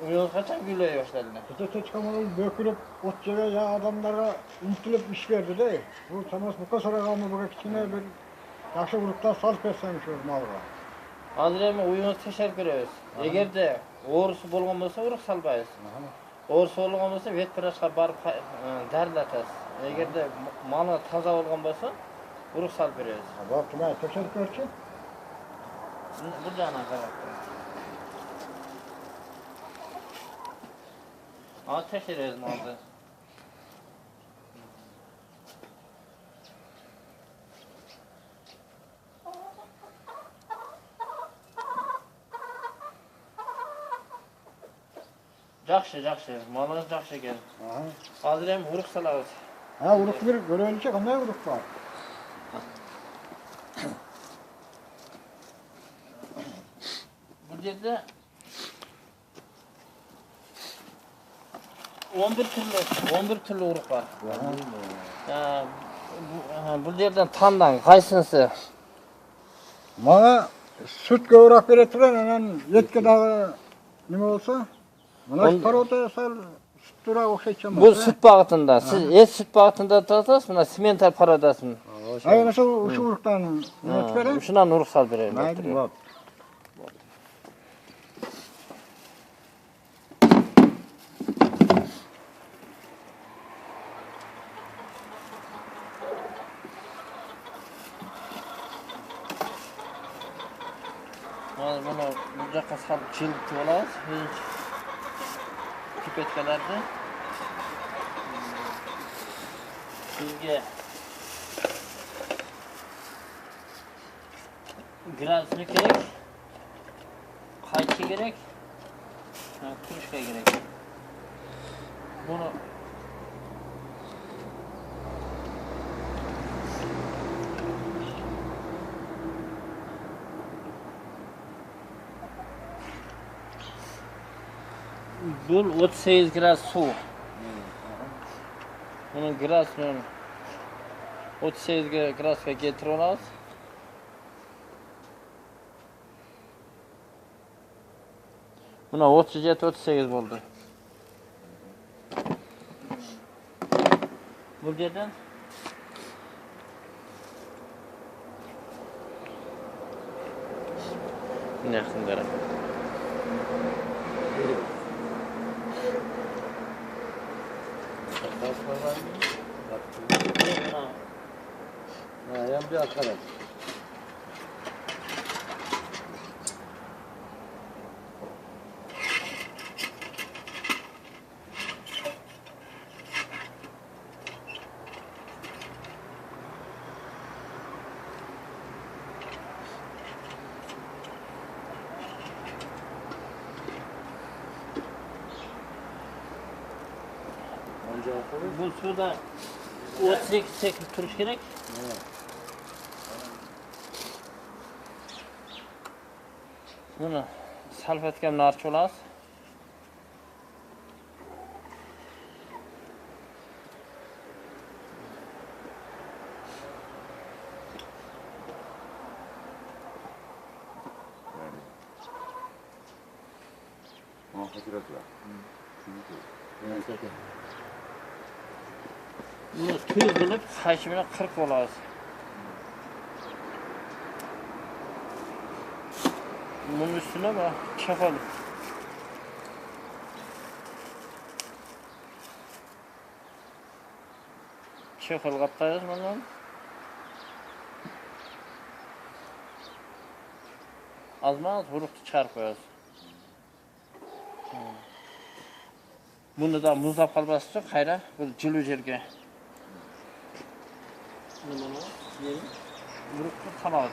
Uyuğunuz kaçan gülleye başladılar? Gece çıkamadım, bökülüp, ot yere ya adamlara intilip iş verdi de. Bu Samas bu sonra kalma bu içine bir yaşı gruptan salp etsemiş o malga. Hazır emi uyuğunuz teşekkür ederiz. Eğer de oğrusu bolgan bolsa uruk salbayız. Oğrusu bolgan bolsa vetpiraşga barıp dərlatasiz. Eğer de malı taza bolgan bolsa uruk salp bereriz. Bak kime teşekkür etsin. Buradan qarab. Ateş ederiz malda. Жақшы, малыңыз жақшы екен. Қазір hem uruk salabız. Ha uruk bir görebilecek ama ne uruk var? Bu yerde 11 türlü uruk var. Bu yerden tandan kaysınsı? Bana süt gövrak veretiren hemen yetki dağı ne olsa? Buna paroda sal süt dura okşayacağım. Bu süt bağıtında. Siz et süt bağıtında tutasınız, buna simental parodasın. Hayır nasıl şu uruktan ne verin? Şundan uruk sal vereyim. Haydi bak. Bunu bu жаққа салып желдетіп алабыз. Пипеткаларды. Sizge gradusunu gerek, qaychi gerek, krishka gerek. Bunu bu 38 gradus suv. Bunun gradusunu 38 gradusga keltirib olamiz. Buna 37-38 bo'ldi. Bu yerdan ne qildim? Yan bir arkadaş. Bu suda 32 sekip turuş gerek. Bunu salfetkemle arçı olağız. Bunu tüy kılıp saçımına 40 olağız. Bunun üstüne bak, çakalım. Çakal kaptayız bundan. Azmaz vuruktu çıkarıp koyarız. Bunu da muzlap kalbası hayra, böyle cılı jerge. Vuruktu tamam.